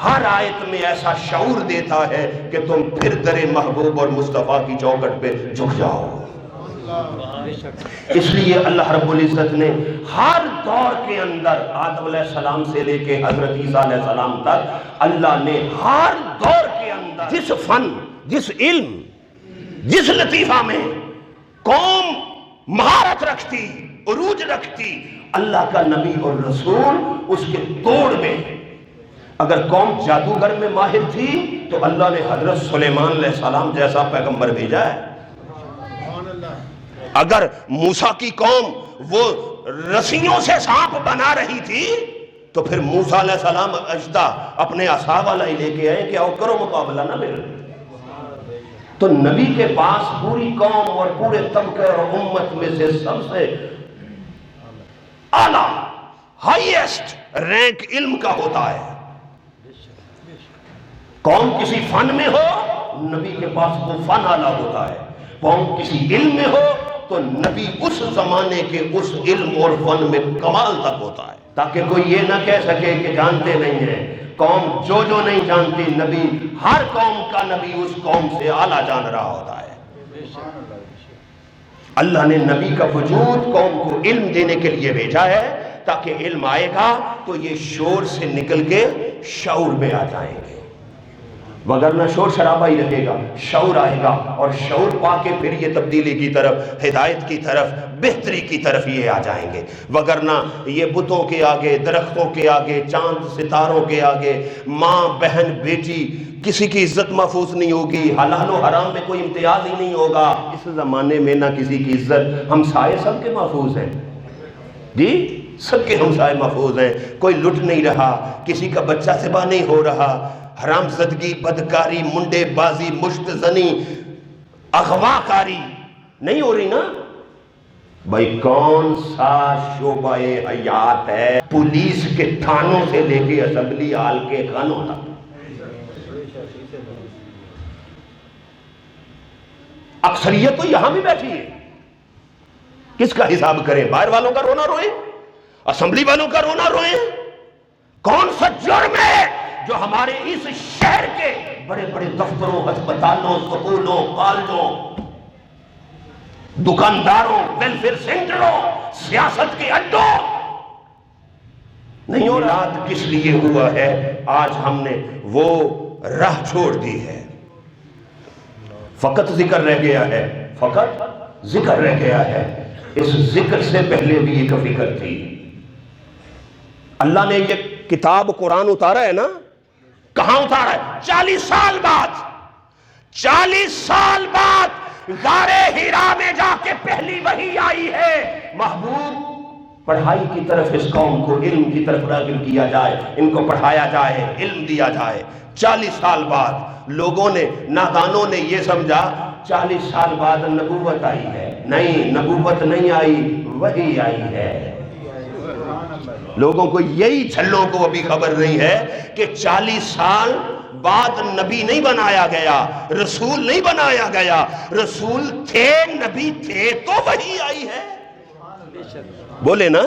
ہر آیت میں ایسا شعور دیتا ہے کہ تم پھر در محبوب اور مصطفیٰ کی چوکھٹ پہ جھک جاؤ۔ اس لیے اللہ رب العزت نے ہر دور کے اندر آدم علیہ السلام سے لے کے حضرت عیسیٰ علیہ السلام تک اللہ نے ہر دور کے اندر جس فن، جس علم، جس لطیفہ میں قوم مہارت رکھتی، عروج رکھتی، اللہ کا نبی اور رسول اس کے توڑ میں۔ اگر قوم جادوگر میں ماہر تھی تو اللہ نے حضرت سلیمان علیہ السلام جیسا پیغمبر بھیجا ہے۔ اگر موسیٰ کی قوم وہ رسیوں سے سانپ بنا رہی تھی تو پھر موسیٰ علیہ السلام اجدہ اپنے عصا والا ہی لے کے آئے کہ آؤ کرو مقابلہ نہ مل۔ تو نبی کے پاس پوری قوم اور پورے طبقے اور امت میں سے سب سے اعلیٰ ہائیسٹ رینک علم کا ہوتا ہے۔ قوم کسی فن میں ہو، نبی کے پاس وہ فن اعلیٰ ہوتا ہے۔ قوم کسی علم میں ہو تو نبی اس زمانے کے اس علم اور فن میں کمال تک ہوتا ہے، تاکہ کوئی یہ نہ کہہ سکے کہ جانتے نہیں ہیں۔ قوم جو نہیں جانتی، نبی ہر قوم کا نبی اس قوم سے اعلیٰ جان رہا ہوتا ہے۔ اللہ نے نبی کا وجود قوم کو علم دینے کے لیے بھیجا ہے، تاکہ علم آئے گا تو یہ شور سے نکل کے شعور میں آ جائیں گے، وگرنہ شور شرابہ ہی رہے گا۔ شعور آئے گا اور شعور پا کے پھر یہ تبدیلی کی طرف، ہدایت کی طرف، بہتری کی طرف یہ آ جائیں گے۔ وگرنہ یہ بتوں کے آگے، درختوں کے آگے، چاند ستاروں کے آگے ماں بہن بیٹی کسی کی عزت محفوظ نہیں ہوگی، حلال و حرام میں کوئی امتیاز ہی نہیں ہوگا۔ اس زمانے میں نہ کسی کی عزت، ہمسائے سب کے محفوظ ہیں جی، سب کے ہمسائے محفوظ ہیں، کوئی لٹ نہیں رہا، کسی کا بچہ ذبح نہیں ہو رہا، حرام زدگی، بدکاری، منڈے بازی، مشت زنی، اغوا کاری نہیں ہو رہی نا۔ بھائی کون سا شعبہ حیات ہے پولیس کے تھانوں سے لے کے اسمبلی ہال کے خانوں تک؟ اکثریت تو یہاں بھی بیٹھی ہے، کس کا حساب کریں؟ باہر والوں کا رونا روئیں، اسمبلی والوں کا رونا روئیں؟ کون سا جرم ہے جو ہمارے اس شہر کے بڑے بڑے دفتروں، ہسپتالوں، سکولوں، کالجوں، دکانداروں، ویلفیئر سینٹروں، سیاست کے اڈوں نہیں ہو رہا؟ کس لیے ہوا ہے؟ آج ہم نے وہ راہ چھوڑ دی ہے، فقط ذکر رہ گیا ہے، فقط ذکر رہ گیا ہے۔ اس ذکر سے پہلے بھی ایک فکر تھی۔ اللہ نے یہ کتاب قرآن اتارا ہے نا، کہاں اتارا ہے؟ 40 سال بعد، 40 سال بعد غار حرا میں جا کے پہلی وحی آئی ہے۔ محبوب پڑھائی کی طرف اس قوم کو، علم کی طرف راغب کیا جائے، ان کو پڑھایا جائے، علم دیا جائے۔ 40 سال بعد لوگوں نے، نادانوں نے یہ سمجھا 40 سال بعد نبوت آئی ہے۔ نہیں، نبوت نہیں آئی، وحی آئی ہے۔ لوگوں کو یہی چھلوں کو ابھی خبر نہیں ہے کہ 40 سال بعد نبی نہیں بنایا گیا، رسول نہیں بنایا گیا، رسول تھے، نبی تھے تو وحی آئی ہے۔ بولے نا،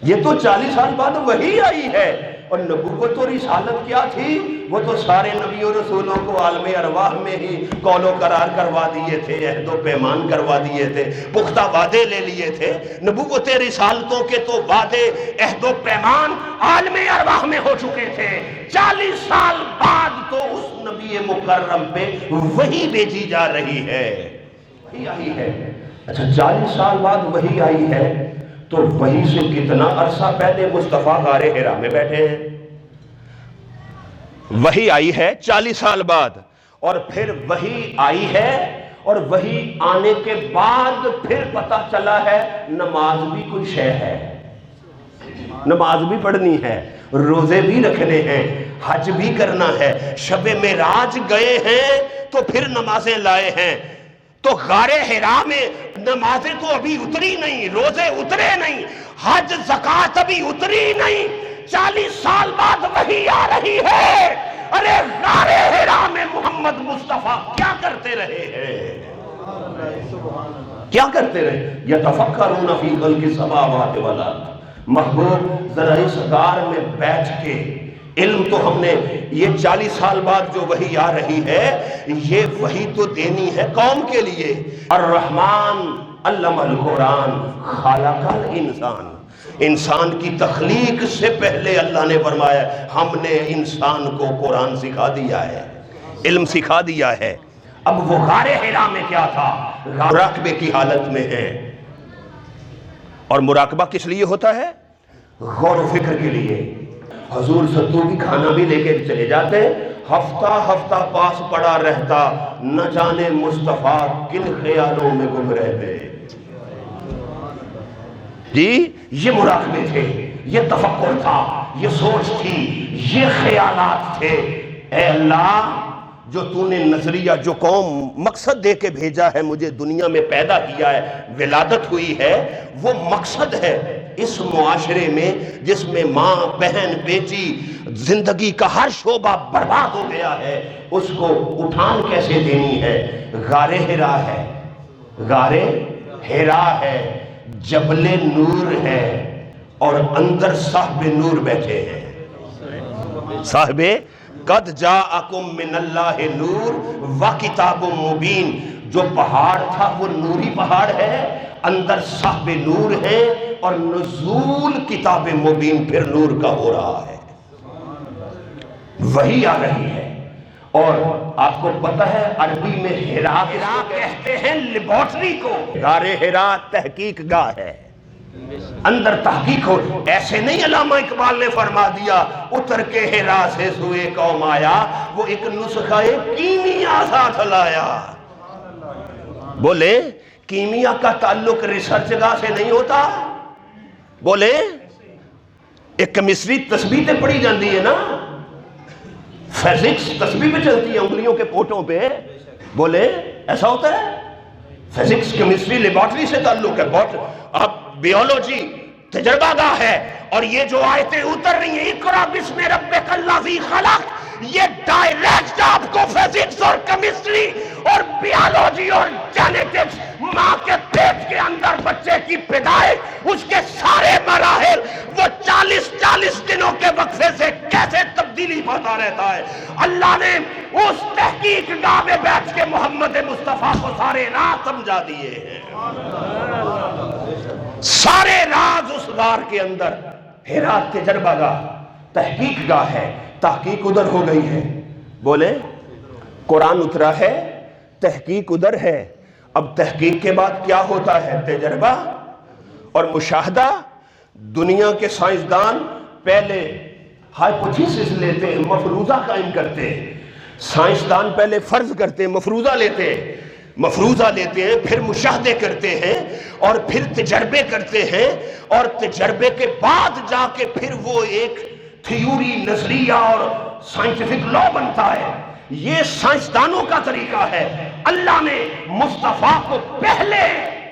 یہ تو 40 سال بعد وحی آئی ہے۔ اور نبوت اور رسالت کیا تھی؟ وہ تو سارے نبیوں رسولوں کو عالم ارواح میں ہی قول و قرار کروا دیے تھے، عہد و پیمان کروا دیے تھے، پختہ وعدے لے لیے تھے۔ نبوت رسالتوں کے تو وعدے، عہد و پیمان عالم ارواح میں ہو چکے تھے۔ 40 سال بعد تو اس نبی مکرم پہ وحی بھیجی جا رہی ہے، وحی آئی ہے۔ اچھا 40 سال بعد وحی آئی ہے تو وحی سے کتنا عرصہ پہلے مصطفیٰ غار حرا میں بیٹھے ہیں؟ وحی آئی ہے 40 سال بعد، اور پھر وحی آئی ہے، اور وحی آنے کے بعد پھر پتہ چلا ہے نماز بھی کوئی شے ہے، نماز بھی پڑھنی ہے، روزے بھی رکھنے ہیں، حج بھی کرنا ہے، شب معراج گئے ہیں تو پھر نمازیں لائے ہیں۔ تو غار حرا میں نمازیں تو ابھی اتری نہیں، روزے اترے نہیں، حج زکوٰۃ ابھی اتری نہیں، 40 سال بعد وحی آ رہی ہے۔ ارے غار حرا میں محمد مصطفیٰ کیا کرتے رہے ہیں؟ کیا کرتے رہے؟ یتفکرون فی خلق السماوات والارض، محبوب ذرا اس غار میں بیٹھ کے علم تو ہم نے یہ 40 سال بعد جو وحی آ رہی ہے یہ وحی تو دینی ہے قوم کے لیے. الرحمن علم القرآن خلق الانسان. انسان کی تخلیق سے پہلے اللہ نے فرمایا ہم نے انسان کو قرآن سکھا دیا ہے، علم سکھا دیا ہے. اب وہ غار حرا میں کیا تھا؟ مراقبے کی حالت میں ہے. اور مراقبہ کس لیے ہوتا ہے؟ غور و فکر کے لیے. حضور ستو کی کھانا بھی لے کے چلے جاتے، ہفتہ ہفتہ پاس پڑا رہتا، نہ جانے مصطفیٰ کن خیالوں میں گم رہتے. جی یہ مراقبے تھے، یہ تفکر تھا، یہ سوچ تھی، یہ خیالات تھے. اے اللہ جو تو نے نظریہ، جو قوم مقصد دے کے بھیجا ہے، مجھے دنیا میں پیدا کیا ہے، ولادت ہوئی ہے، وہ مقصد ہے. اس معاشرے میں جس میں ماں بہن بیٹی زندگی کا ہر شعبہ برباد ہو گیا ہے، اس کو اٹھان کیسے دینی ہے؟ غار حرا ہے، غار حرا ہے، جبل نور ہے، اور اندر صاحب نور بیٹھے ہیں. صاحب قد جاءکم من اللہ نور و کتاب مبین. جو پہاڑ تھا وہ نوری پہاڑ ہے، اندر صاحب نور ہے، اور نزول کتاب مبین پھر نور کا ہو رہا ہے. وہی آ رہی ہے. اور آپ کو پتہ ہے عربی میں حرا کہتے ہیں لیبارٹری کو. غار حرا تحقیق گاہ ہے، اندر تحقیق ہو. ایسے نہیں علامہ اقبال نے فرما دیا اتر کے حرا سے سوئے قوم آیا، وہ ایک نسخہ کیمیا ساتھ لایا. بولے کیمیا کا تعلق ریسرچ گاہ سے نہیں ہوتا. بولے ایک کیمسٹری تسبیح پہ پڑھی جاتی ہے نا، فزکس تسبیح پہ چلتی ہے انگلیوں کے پوٹوں پہ. بولے ایسا ہوتا ہے؟ فزکس کیمسٹری لیبارٹری سے تعلق ہے. اب بیولوجی تجربہ گاہ ہے. اور یہ جو آیتیں اتر رہی ہیں اقرا بسم ربک الذی خلق، یہ ڈائریکٹ آپ کو فزکس اور کیمسٹری اور بیولوجی اور جینیٹکس، ماں کے پیٹ کے اندر بچے کی پیدائش، اس کے سارے مراحل، وہ 40 دنوں کے وقفے سے کیسے تبدیلی پاتا رہتا ہے. اللہ نے اس تحقیق گاہ میں بیٹھ کے محمد مصطفیٰ کو سارے راز سمجھا دیے ہیں. سارے راز اس غار کے اندر. حرا تجربہ گاہ، تحقیق گاہ ہے. تحقیق ادھر ہو گئی ہے. بولے قرآن اترا ہے، تحقیق ادھر ہے. اب تحقیق کے بعد کیا ہوتا ہے؟ تجربہ اور مشاہدہ. دنیا کے سائنسدان پہلے ہائپوتھیسس لیتے ہیں، مفروضہ قائم کرتے ہیں. سائنسدان پہلے فرض کرتے ہیں، مفروضہ لیتے ہیں، پھر مشاہدے کرتے ہیں، اور پھر تجربے کرتے ہیں، اور تجربے کے بعد جا کے پھر وہ ایک تھیوری، نظریہ اور سائنٹیفک لا بنتا ہے. یہ سائنسدانوں کا طریقہ ہے. اللہ نے مصطفیٰ کو پہلے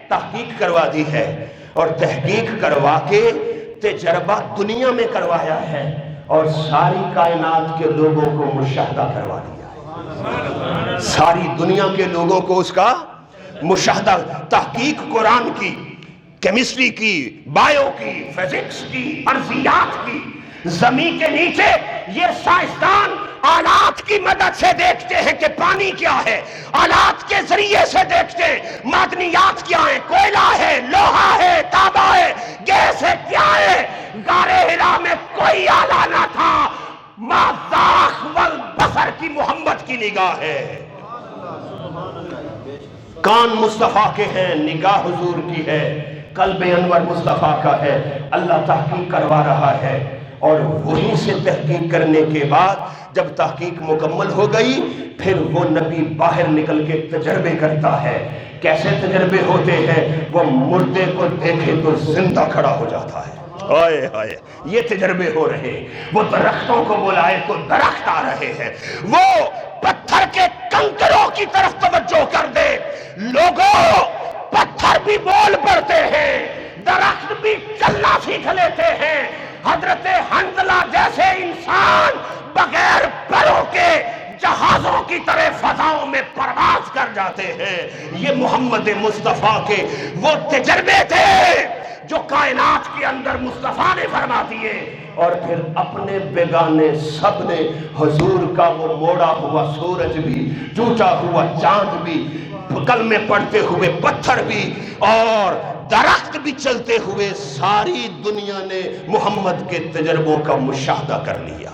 تحقیق کروا دی ہے، اور تحقیق کروا کے تجربہ دنیا میں کروایا ہے، اور ساری کائنات کے لوگوں کو مشاہدہ کروا دیا ہے. ساری دنیا کے لوگوں کو اس کا مشاہدہ. تحقیق قرآن کی، کیمسٹری کی، بائیو کی، فزکس کی، ارضیات کی. زمین کے نیچے یہ سائنسدان آلات کی مدد سے دیکھتے ہیں کہ پانی کیا ہے، آلات کے ذریعے سے دیکھتے ہیں معدنیات کیا ہیں، کوئلہ ہے، لوہا ہے، تانبا ہے، گیس ہے، کیا ہے. غار حرا میں کوئی آلہ نہ تھا. ما ذاق والبصر کی محمد کی نگاہ ہے. کان مصطفیٰ کے ہیں، نگاہ حضور کی ہے، قلب انور مصطفیٰ کا ہے. اللہ تحقیق کروا رہا ہے، اور وہیں سے تحقیق کرنے کے بعد جب تحقیق مکمل ہو گئی پھر وہ نبی باہر نکل کے تجربے کرتا ہے. کیسے تجربے ہوتے ہیں؟ وہ مردے کو دیکھے تو زندہ کھڑا ہو جاتا ہے. آئے آئے یہ تجربے ہو رہے. وہ درختوں کو بلائے تو درخت آ رہے ہیں. وہ پتھر کے کنکروں کی طرف توجہ کر دے. لوگوں پتھر بھی بول پڑتے ہیں، درخت بھی چلنا سیکھ لیتے ہیں. حضرت حنظلہ جیسے انسان بغیر پروں کے جہازوں کی طرح فضاؤں میں پرواز کر جاتے ہیں. یہ محمد مصطفیٰ کے وہ تجربے تھے جو کائنات کے اندر مصطفیٰ نے فرما دیے، اور پھر اپنے بیگانے سب نے حضور کا وہ موڑا ہوا سورج بھی، ٹوٹا ہوا چاند بھی، کلمے پڑھتے ہوئے پتھر بھی، اور درخت بھی چلتے ہوئے، ساری دنیا نے محمد کے تجربوں کا مشاہدہ کر لیا۔